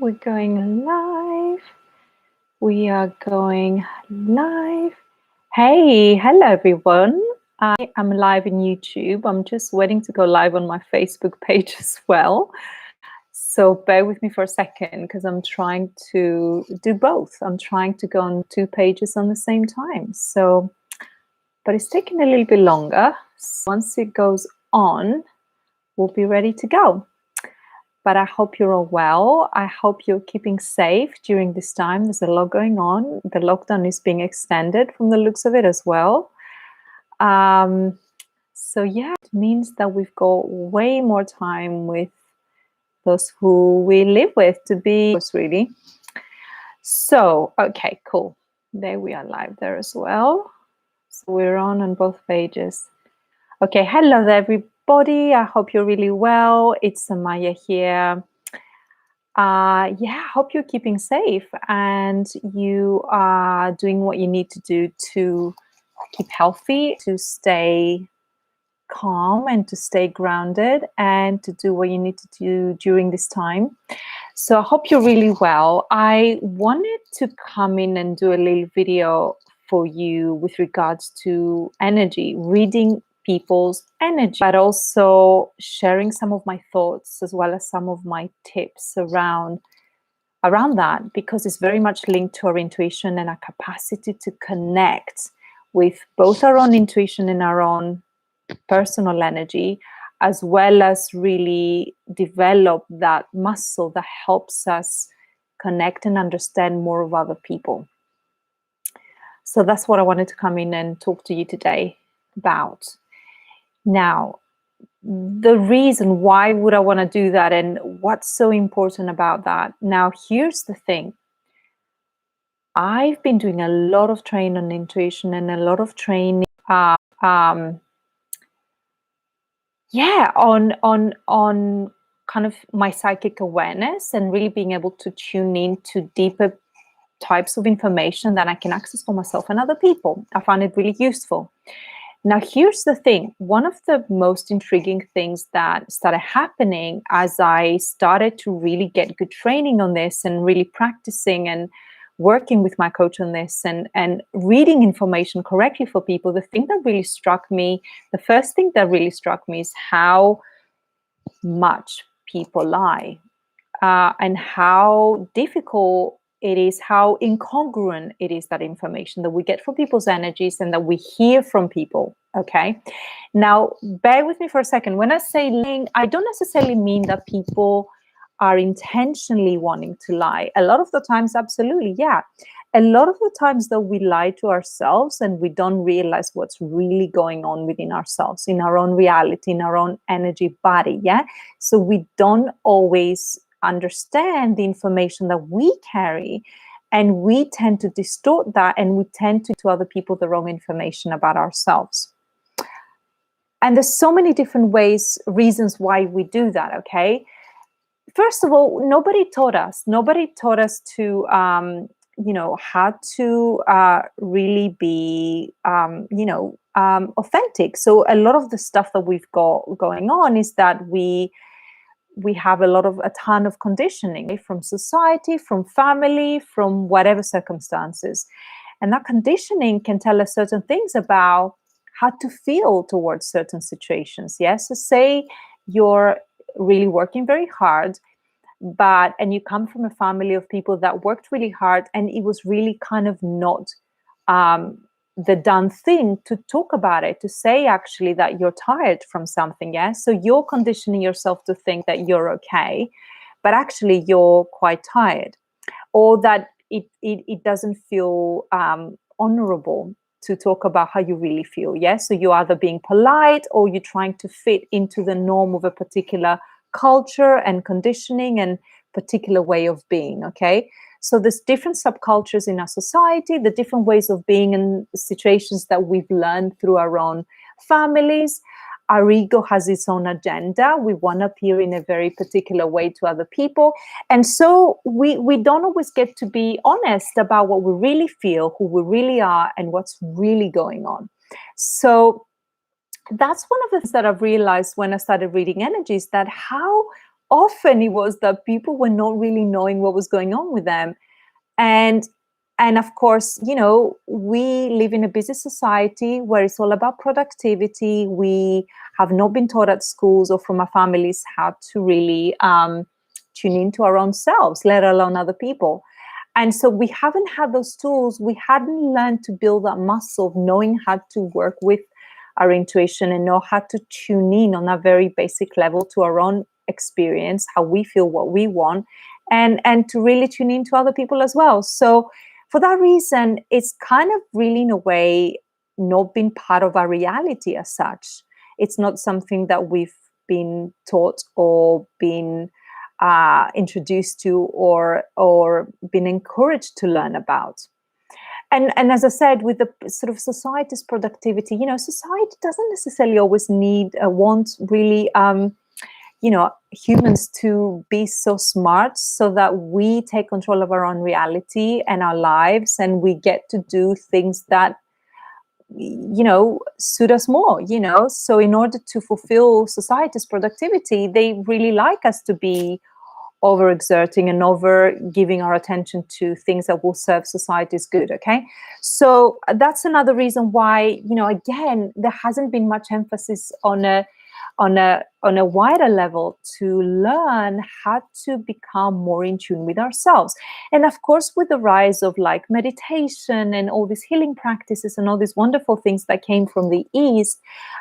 we're going live. We are going live. Hey, hello everyone. I am live in YouTube. I'm just waiting to go live on my Facebook page as well. So bear with me for a second because I'm trying to do both. I'm trying to go on 2 pages on the same time. But it's taking a little bit longer. So once it goes on, we'll be ready to go. But I hope you're all well. I hope you're keeping safe during this time. There's a lot going on. The lockdown is being extended from the looks of it as well. So yeah, it means that we've got way more time with those who we live with to be really. So, okay, cool. There we are live there as well. So we're on both pages. Okay, hello there, everybody. I hope you're really well. It's Samaya here. Yeah, I hope you're keeping safe and you are doing what you need to do to keep healthy, to stay calm and to stay grounded and to do what you need to do during this time. So I hope you're really well. I wanted to come in and do a little video for you with regards to energy, reading people's energy, but also sharing some of my thoughts as well as some of my tips around that, because it's very much linked to our intuition and our capacity to connect with both our own intuition and our own personal energy, as well as really develop that muscle that helps us connect and understand more of other people. So that's what I wanted to come in and talk to you today about. Now, the reason why would I want to do that and what's so important about that? Now, here's the thing. I've been doing a lot of training on intuition and a lot of training on kind of my psychic awareness and really being able to tune in to deeper types of information that I can access for myself and other people. I find it really useful. Now, here's the thing. One of the most intriguing things that started happening as I started to really get good training on this and really practicing and working with my coach on this and reading information correctly for people, the first thing that really struck me is how much people lie and how difficult it is, how incongruent it is, that information that we get from people's energies and that we hear from people. Okay, now bear with me for a second. When I say lying, I don't necessarily mean that people are intentionally wanting to lie. A lot of the times, absolutely, yeah. A lot of the times though, we lie to ourselves and we don't realize what's really going on within ourselves, in our own reality, in our own energy body, yeah? So we don't always understand the information that we carry, and we tend to distort that, and we tend to other people the wrong information about ourselves. And there's so many different reasons why we do that, okay? First of all, nobody taught us to how to really be authentic. So a lot of the stuff that we've got going on is that we have a ton of conditioning from society, from family, from whatever circumstances. And that conditioning can tell us certain things about how to feel towards certain situations. Yes. So say you're really working very hard, and you come from a family of people that worked really hard, and it was really kind of not the done thing to talk about it, to say actually that you're tired from something. Yeah, so you're conditioning yourself to think that you're okay, but actually you're quite tired, or that it doesn't feel honorable to talk about how you really feel. Yeah, so you're either being polite or you're trying to fit into the norm of a particular culture and conditioning and particular way of being. Okay, so there's different subcultures in our society, the different ways of being in situations that we've learned through our own families. Our ego has its own agenda. We want to appear in a very particular way to other people. And so we don't always get to be honest about what we really feel, who we really are, and what's really going on. So that's one of the things that I've realized when I started reading energies, that how often it was that people were not really knowing what was going on with them. And of course, we live in a busy society where it's all about productivity. We have not been taught at schools or from our families how to really tune into our own selves, let alone other people. And so we haven't had those tools. We hadn't learned to build that muscle of knowing how to work with our intuition and know how to tune in on a very basic level to our own experience, how we feel, what we want, and to really tune into other people as well. So for that reason, it's kind of really, in a way, not been part of our reality as such. It's not something that we've been taught or been introduced to or been encouraged to learn about. And as I said, with the sort of society's productivity, society doesn't necessarily always want really humans to be so smart so that we take control of our own reality and our lives, and we get to do things that suit us more. So in order to fulfill society's productivity, they really like us to be overexerting and over giving our attention to things that will serve society's good. Okay, so that's another reason why, again, there hasn't been much emphasis on a wider level to learn how to become more in tune with ourselves. And of course, with the rise of like meditation and all these healing practices and all these wonderful things that came from the East,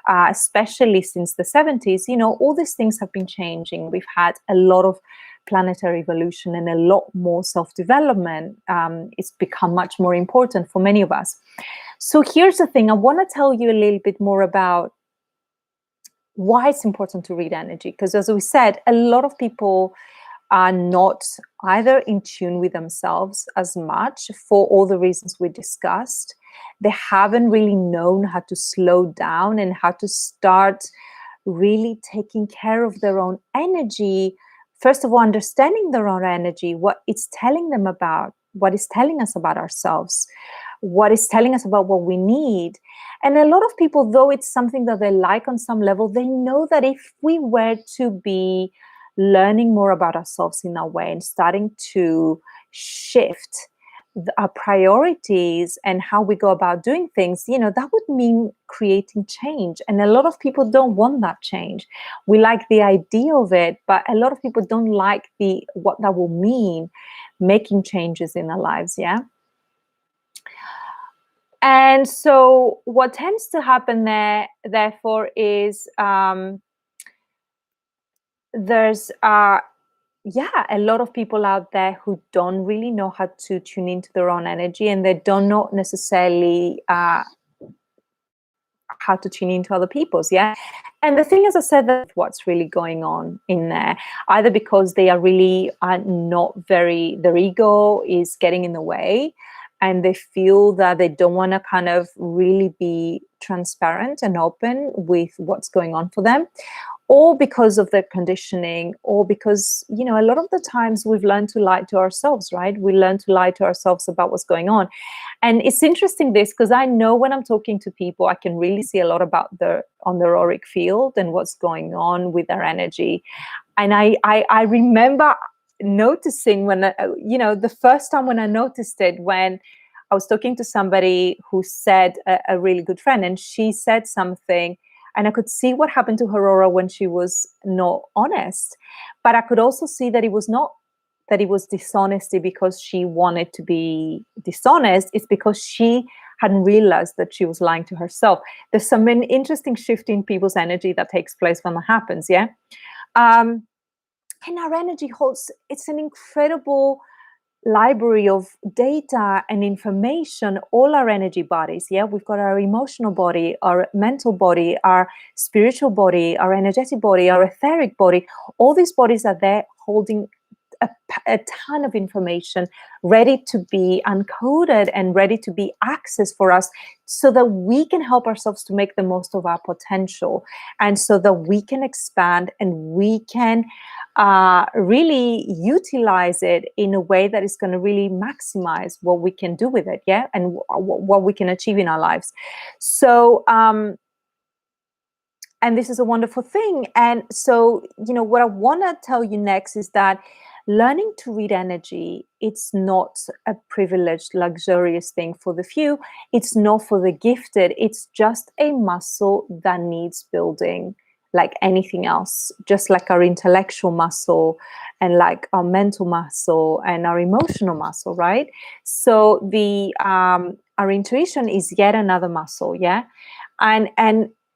especially since the 70s, all these things have been changing. We've had a lot of planetary evolution and a lot more self-development. It's become much more important for many of us. So here's the thing. I want to tell you a little bit more about why it's important to read energy. Because as we said, a lot of people are not either in tune with themselves as much for all the reasons we discussed. They haven't really known how to slow down and how to start really taking care of their own energy. First of all, understanding their own energy, what it's telling them about, what it's telling us about ourselves, what it's telling us about what we need. And a lot of people, though it's something that they like on some level, they know that if we were to be learning more about ourselves in our way and starting to shift our priorities and how we go about doing things, that would mean creating change. And a lot of people don't want that change. We like the idea of it, but a lot of people don't like what that will mean, making changes in their lives. Yeah. And so what tends to happen there, therefore, is there's a lot of people out there who don't really know how to tune into their own energy, and they don't know necessarily how to tune into other people's. Yeah. And the thing, as I said, that's what's really going on in there, either because they are really not their ego is getting in the way, and they feel that they don't want to kind of really be transparent and open with what's going on for them, or because of their conditioning, or because, a lot of the times we've learned to lie to ourselves, right? We learn to lie to ourselves about what's going on. And it's interesting this, because I know when I'm talking to people, I can really see a lot about on the auric field and what's going on with their energy. And I remember noticing when, the first time when I noticed it, when I was talking to somebody who said, a really good friend, and she said something, and I could see what happened to her aura when she was not honest. But I could also see that it was not that it was dishonesty because she wanted to be dishonest. It's because she hadn't realized that she was lying to herself. There's some interesting shift in people's energy that takes place when that happens. Yeah. And our energy holds, it's an incredible library of data and information, all our energy bodies. Yeah, we've got our emotional body, our mental body, our spiritual body, our energetic body, our etheric body. All these bodies are there holding a ton of information, ready to be uncoded and ready to be accessed for us, so that we can help ourselves to make the most of our potential, and so that we can expand and we can really utilize it in a way that is going to really maximize what we can do with it. Yeah. And what we can achieve in our lives. So And this is a wonderful thing. And so, what I want to tell you next is that learning to read energy, it's not a privileged, luxurious thing for the few. It's not for the gifted. It's just a muscle that needs building like anything else, just like our intellectual muscle and like our mental muscle and our emotional muscle, right? So the our intuition is yet another muscle, yeah? And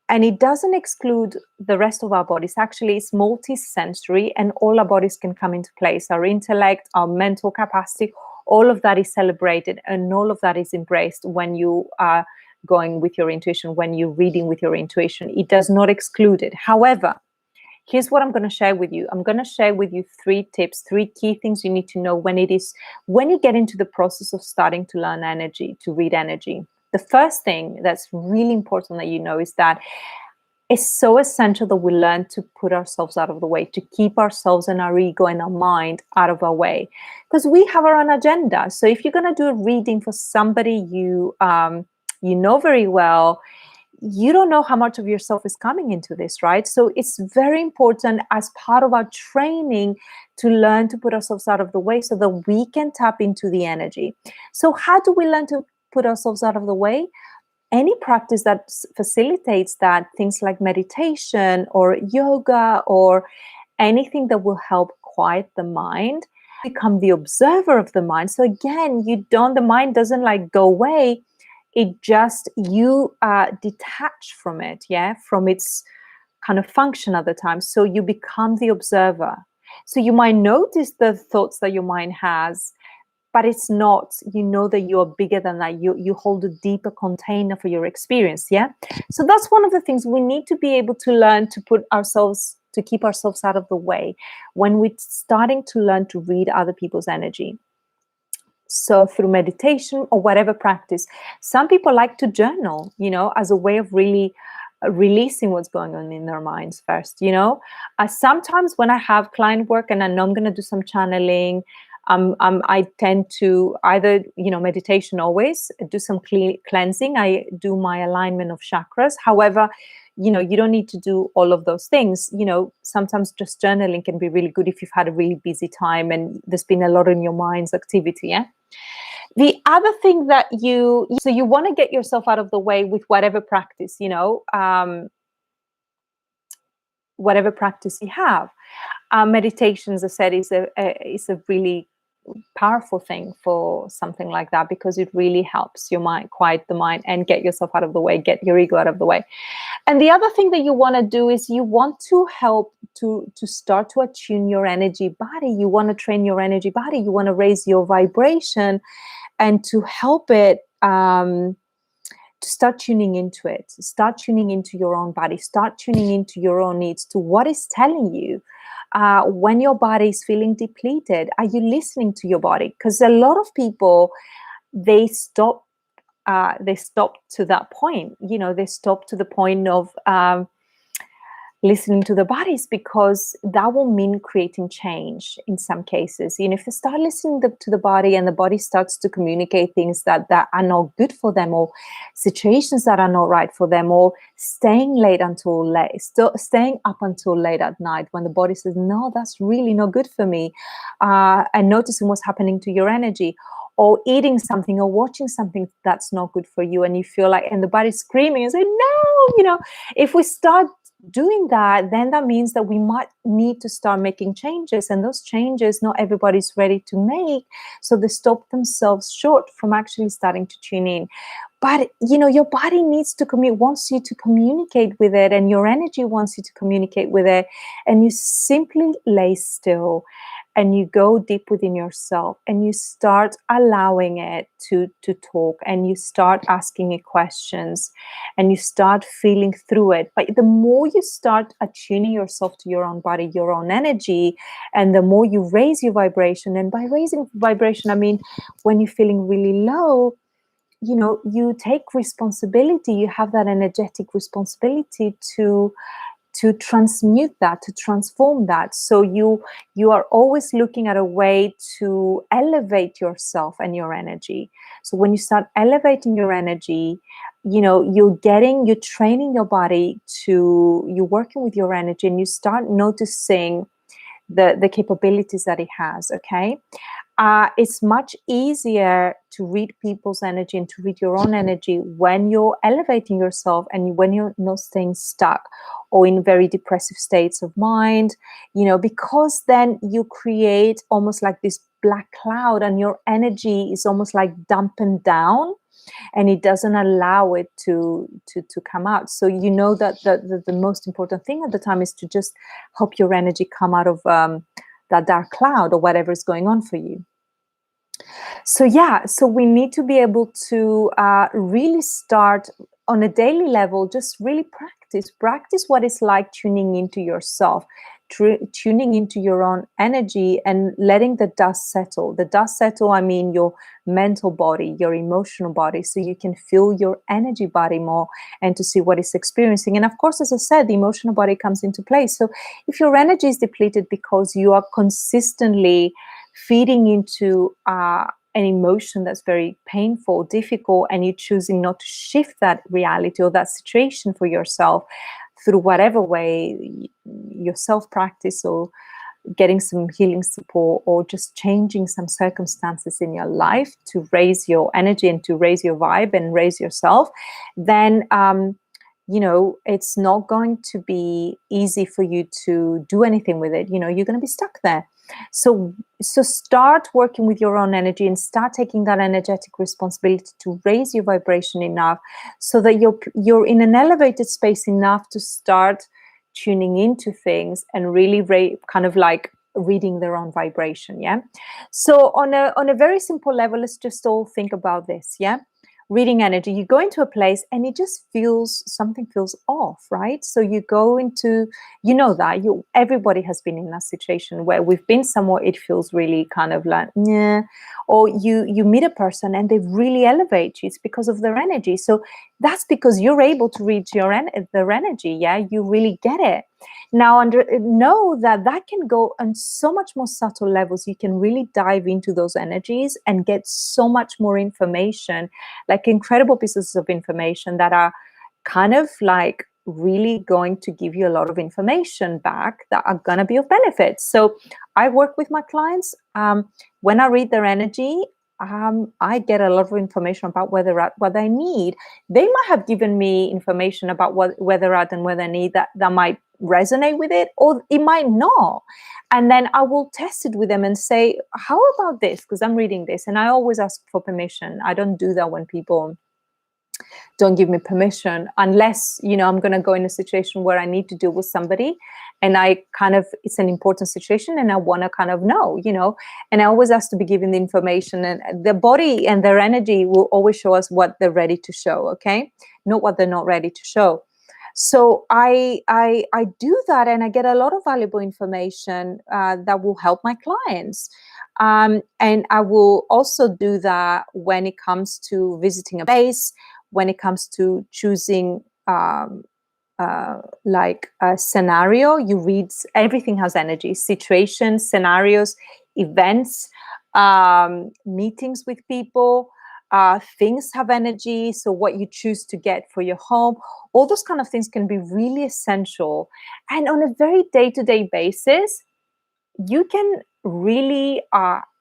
it doesn't exclude the rest of our bodies. Actually, it's multi-sensory, and all our bodies can come into place. Our intellect, our mental capacity, all of that is celebrated, and all of that is embraced when you are going with your intuition, when you're reading with your intuition. It does not exclude it. However, here's what I'm going to share with you. I'm going to share with you 3 tips, 3 key things you need to know when you get into the process of starting to learn energy, to read energy. The first thing that's really important that you know is that it's so essential that we learn to put ourselves out of the way, to keep ourselves and our ego and our mind out of our way, because we have our own agenda. So if you're going to do a reading for somebody you know very well, you don't know how much of yourself is coming into this, right? So it's very important as part of our training to learn to put ourselves out of the way so that we can tap into the energy. So how do we learn to put ourselves out of the way? Any practice that facilitates that, things like meditation or yoga or anything that will help quiet the mind, become the observer of the mind. So again, the mind doesn't like go away. It just, you detach from it, yeah, from its kind of function at the time. So you become the observer. So you might notice the thoughts that your mind has, but it's not, that you're bigger than that. You hold a deeper container for your experience, yeah? So that's one of the things we need to be able to learn to keep ourselves out of the way when we're starting to learn to read other people's energy. So through meditation or whatever practice, some people like to journal, as a way of really releasing what's going on in their minds first, sometimes when I have client work and I know I'm going to do some channeling, I tend to either, meditation always, do some cleansing. I do my alignment of chakras. However, you don't need to do all of those things. Sometimes just journaling can be really good if you've had a really busy time and there's been a lot in your mind's activity, yeah? The other thing that you want to get yourself out of the way with whatever practice, whatever practice you have. Meditation, as I said, is a really powerful thing for something like that, because it really helps your mind, quiet the mind and get yourself out of the way, get your ego out of the way. And the other thing that you want to do is you want to help to start to attune your energy body. You want to train your energy body. You want to raise your vibration and to help it to start tuning into it, start tuning into your own body, start tuning into your own needs, to what is telling you. When your body is feeling depleted, are you listening to your body? Because a lot of people, they stop to that point. They stop to the point of listening to the bodies, because that will mean creating change in some cases. If they start listening to the body and the body starts to communicate things that are not good for them, or situations that are not right for them, or staying up until late at night when the body says, no, that's really not good for me, and noticing what's happening to your energy, or eating something or watching something that's not good for you, and you feel like, and the body's screaming and say, no, if we start doing that, then that means that we might need to start making changes, and those changes not everybody's ready to make, so they stop themselves short from actually starting to tune in. But your body wants you to communicate with it, and your energy wants you to communicate with it, and you simply lay still and you go deep within yourself and you start allowing it to talk, and you start asking it questions, and you start feeling through it. But the more you start attuning yourself to your own body, your own energy, and the more you raise your vibration, and by raising vibration, I mean, when you're feeling really low, you take responsibility. You have that energetic responsibility to to transmute that, to transform that. So you are always looking at a way to elevate yourself and your energy. So when you start elevating your energy, you're training your body you're working with your energy, and you start noticing the capabilities that it has. Okay. It's much easier to read people's energy and to read your own energy when you're elevating yourself and when you're not staying stuck or in very depressive states of mind, because then you create almost like this black cloud, and your energy is almost like dampened down, and it doesn't allow it to come out. So that the most important thing at the time is to just help your energy come out of that dark cloud or whatever is going on for you. So we need to be able to really start on a daily level, just really practice what it's like tuning into yourself, tuning into your own energy, and letting the dust settle. The dust settle, I mean your mental body, your emotional body, so you can feel your energy body more and to see what it's experiencing. And of course, as I said, the emotional body comes into play. So if your energy is depleted because you are consistently feeding into an emotion that's very painful, difficult, and you're choosing not to shift that reality or that situation for yourself through whatever way, your self-practice or getting some healing support or just changing some circumstances in your life to raise your energy and to raise your vibe and raise yourself, then it's not going to be easy for you to do anything with it. You're going to be stuck there. So start working with your own energy and start taking that energetic responsibility to raise your vibration enough so that you're in an elevated space enough to start tuning into things and really kind of like reading their own vibration. Yeah. So on a very simple level, let's just all think about this. Yeah. Reading energy, you go into a place and it just something feels off, right? So you go into, everybody has been in that situation where we've been somewhere, it feels really kind of like, yeah, or you meet a person and they really elevate you. It's because of their energy. So that's because you're able to read their energy. Yeah, you really get it. Now, know that can go on so much more subtle levels. You can really dive into those energies and get so much more information, like incredible pieces of information that are kind of like really going to give you a lot of information back that are going to be of benefit. So I work with my clients. When I read their energy, I get a lot of information about where they're at, what they need. They might have given me information about where they're at and where they need that might resonate with it, or it might not. And then I will test it with them and say, how about this? Because I'm reading this. And I always ask for permission. I don't do that when people don't give me permission, unless I'm going to go in a situation where I need to deal with somebody and it's an important situation and I want to kind of know, and I always ask to be given the information, and the body and their energy will always show us what they're ready to show. Okay. Not what they're not ready to show. So I do that, and I get a lot of valuable information that will help my clients. And I will also do that when it comes to visiting a base, when it comes to choosing like a scenario. You read, everything has energy, situations, scenarios, events, meetings with people. Things have energy. So what you choose to get for your home, all those kind of things can be really essential. And on a very day-to-day basis, you can really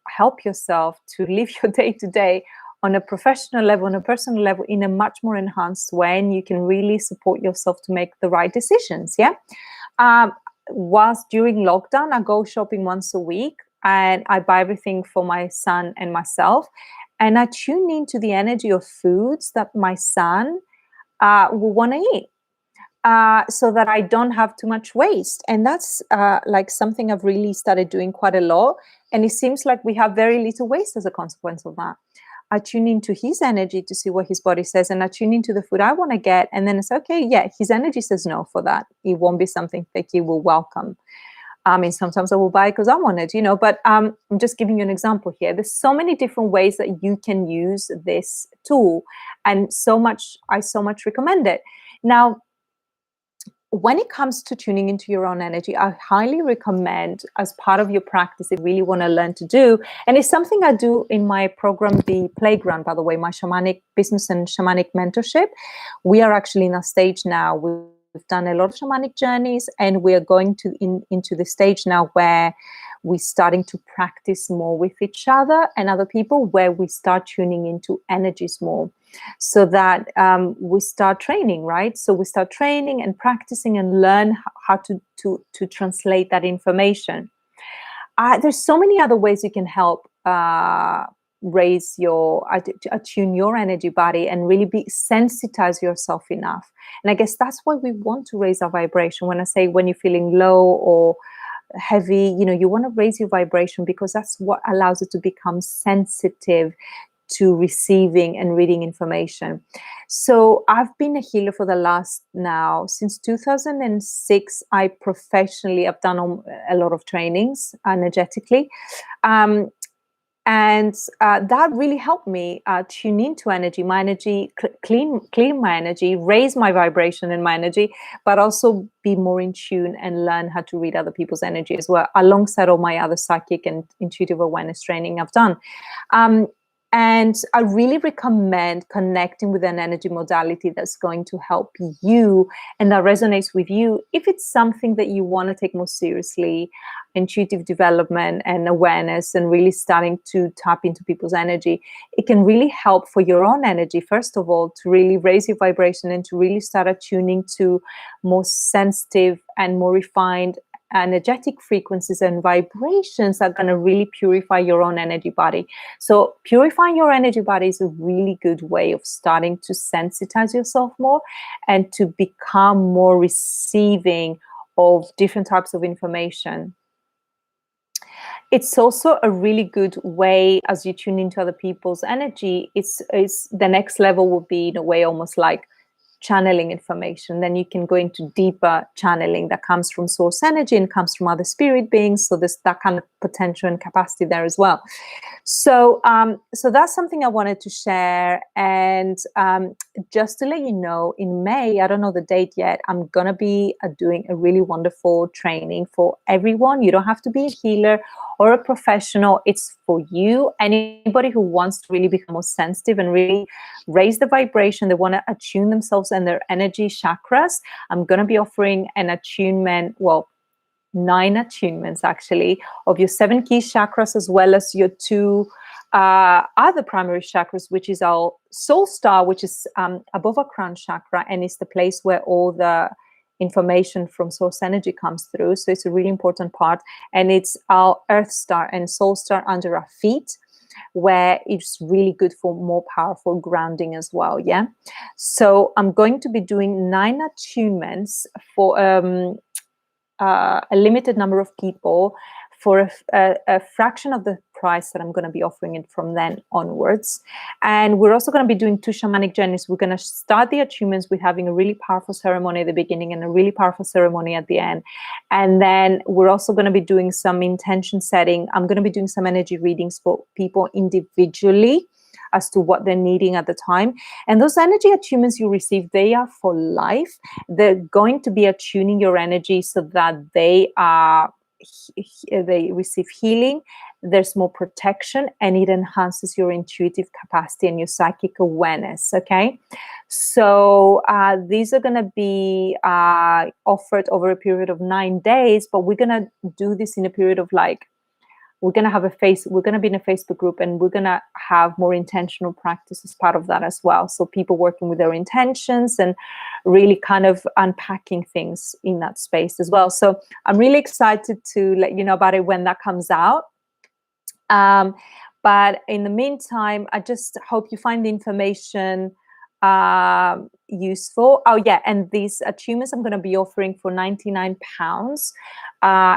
help yourself to live your day-to-day on a professional level, on a personal level, in a much more enhanced way. And you can really support yourself to make the right decisions. Yeah. Whilst during lockdown, I go shopping once a week and I buy everything for my son and myself. And I tune into the energy of foods that my son will want to eat, so that I don't have too much waste. And that's like something I've really started doing quite a lot. And it seems like we have very little waste as a consequence of that. I tune into his energy to see what his body says, and I tune into the food I want to get. And then it's okay, yeah, his energy says no for that. It won't be something that he will welcome. I mean, sometimes I will buy it because I want it, but I'm just giving you an example here. There's so many different ways that you can use this tool, and I so much recommend it. Now, when it comes to tuning into your own energy, I highly recommend, as part of your practice, if you really want to learn to do, and it's something I do in my program, The Playground, by the way, my shamanic business and shamanic mentorship. We are actually in a stage now. We've done a lot of shamanic journeys, and we are going to into the stage now where we're starting to practice more with each other and other people, where we start tuning into energies more, so that we start training, right? So we start training and practicing and learn how to translate that information. There's so many other ways you can help raise your, attune your energy body and really sensitize yourself enough. And I guess that's why we want to raise our vibration. When I say when you're feeling low or heavy, you want to raise your vibration, because that's what allows you to become sensitive to receiving and reading information. So I've been a healer for the last, now since 2006. I professionally have done a lot of trainings energetically, and that really helped me tune into energy, my energy, clean my energy, raise my vibration and my energy, but also be more in tune and learn how to read other people's energy as well, alongside all my other psychic and intuitive awareness training I've done. And I really recommend connecting with an energy modality that's going to help you and that resonates with you. If it's something that you want to take more seriously, intuitive development and awareness, and really starting to tap into people's energy, it can really help for your own energy, first of all, to really raise your vibration and to really start attuning to more sensitive and more refined energetic frequencies and vibrations that are going to really purify your own energy body. So purifying your energy body is a really good way of starting to sensitize yourself more and to become more receiving of different types of information. It's also a really good way, as you tune into other people's energy, it's the next level would be, in a way, almost like channeling information. Then you can go into deeper channeling that comes from source energy and comes from other spirit beings. So there's that kind of potential and capacity there as well. So so that's something I wanted to share. And just to let you know, in May, I don't know the date yet, I'm gonna be doing a really wonderful training for everyone. You don't have to be a healer or a professional. It's for you, anybody who wants to really become more sensitive and really raise the vibration. They want to attune themselves and their energy chakras. I'm going to be offering an attunement, well, 9 attunements actually, of your 7 key chakras, as well as your 2 other primary chakras, which is our soul star, which is above our crown chakra, and it's the place where all the information from source energy comes through. So it's a really important part. And it's our earth star and soul star under our feet, where it's really good for more powerful grounding as well. Yeah. So I'm going to be doing 9 attunements for a limited number of people for a fraction of the price that I'm going to be offering it from then onwards. And we're also going to be doing 2 shamanic journeys. We're going to start the attunements with having a really powerful ceremony at the beginning and a really powerful ceremony at the end. And then we're also going to be doing some intention setting. I'm going to be doing some energy readings for people individually as to what they're needing at the time. And those energy attunements you receive, they are for life. They're going to be attuning your energy so that they receive healing, there's more protection, and it enhances your intuitive capacity and your psychic awareness. Okay, so these are going to be offered over a period of 9 days, but we're going to do this in a period of we're going to be in a Facebook group, and we're going to have more intentional practice as part of that as well. So people working with their intentions and really kind of unpacking things in that space as well. So I'm really excited to let you know about it when that comes out. But in the meantime, I just hope you find the information useful. Oh yeah, and these attunements I'm going to be offering for £99.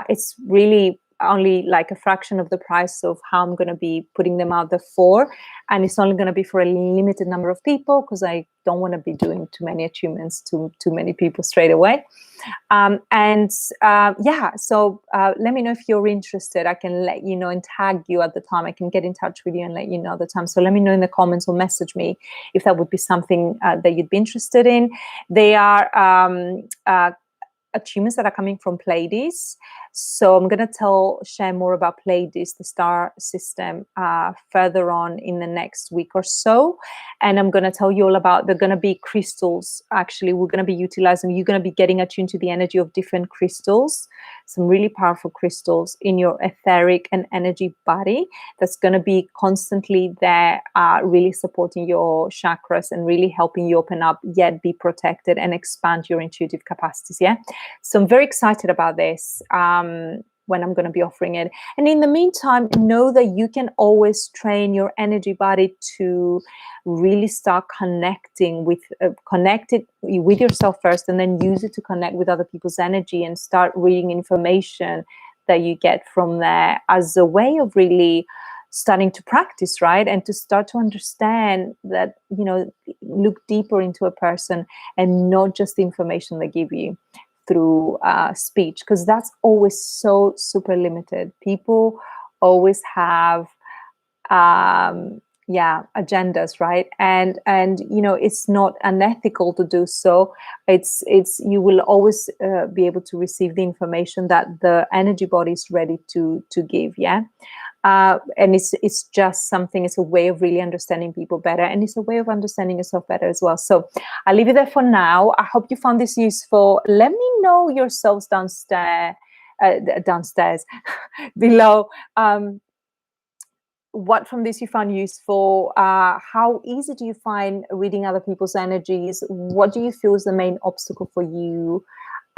It's really only like a fraction of the price of how I'm going to be putting them out there for, and it's only going to be for a limited number of people, because I don't want to be doing too many attunements to too many people straight away. Yeah, so let me know if you're interested. I can let you know and tag you at the time. I can get in touch with you and let you know at the time. So let me know in the comments or message me if that would be something that you'd be interested in. They are achievements that are coming from Pleiades. So I'm going to share more about Pleiades, the star system, further on in the next week or so. And I'm going to tell you all about, they're going to be crystals. Actually, we're going to be utilizing, you're going to be getting attuned to the energy of different crystals, some really powerful crystals in your etheric and energy body that's going to be constantly there, really supporting your chakras and really helping you open up, yet be protected and expand your intuitive capacities. Yeah. So I'm very excited about this, when I'm going to be offering it. And in the meantime, know that you can always train your energy body to really start connecting with yourself first, and then use it to connect with other people's energy, and start reading information that you get from there as a way of really starting to practice, right? And to start to understand that, look deeper into a person and not just the information they give you through speech, because that's always so super limited. People always have agendas, right? And it's not unethical to do so. It's you will always be able to receive the information that the energy body is ready to give. Yeah. And it's just something, it's a way of really understanding people better, and it's a way of understanding yourself better as well. So I'll leave it there for now. I hope you found this useful. Let me know yourselves downstairs below, what from this you found useful. How easy do you find reading other people's energies? What do you feel is the main obstacle for you?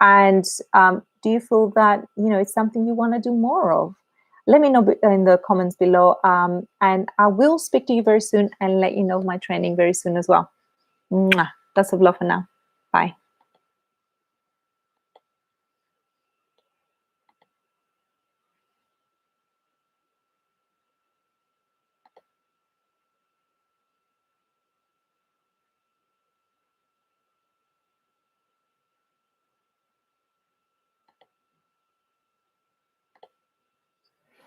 And do you feel that it's something you want to do more of? Let me know in the comments below, and I will speak to you very soon and let you know my training very soon as well. Mwah. Lots of love for now. Bye.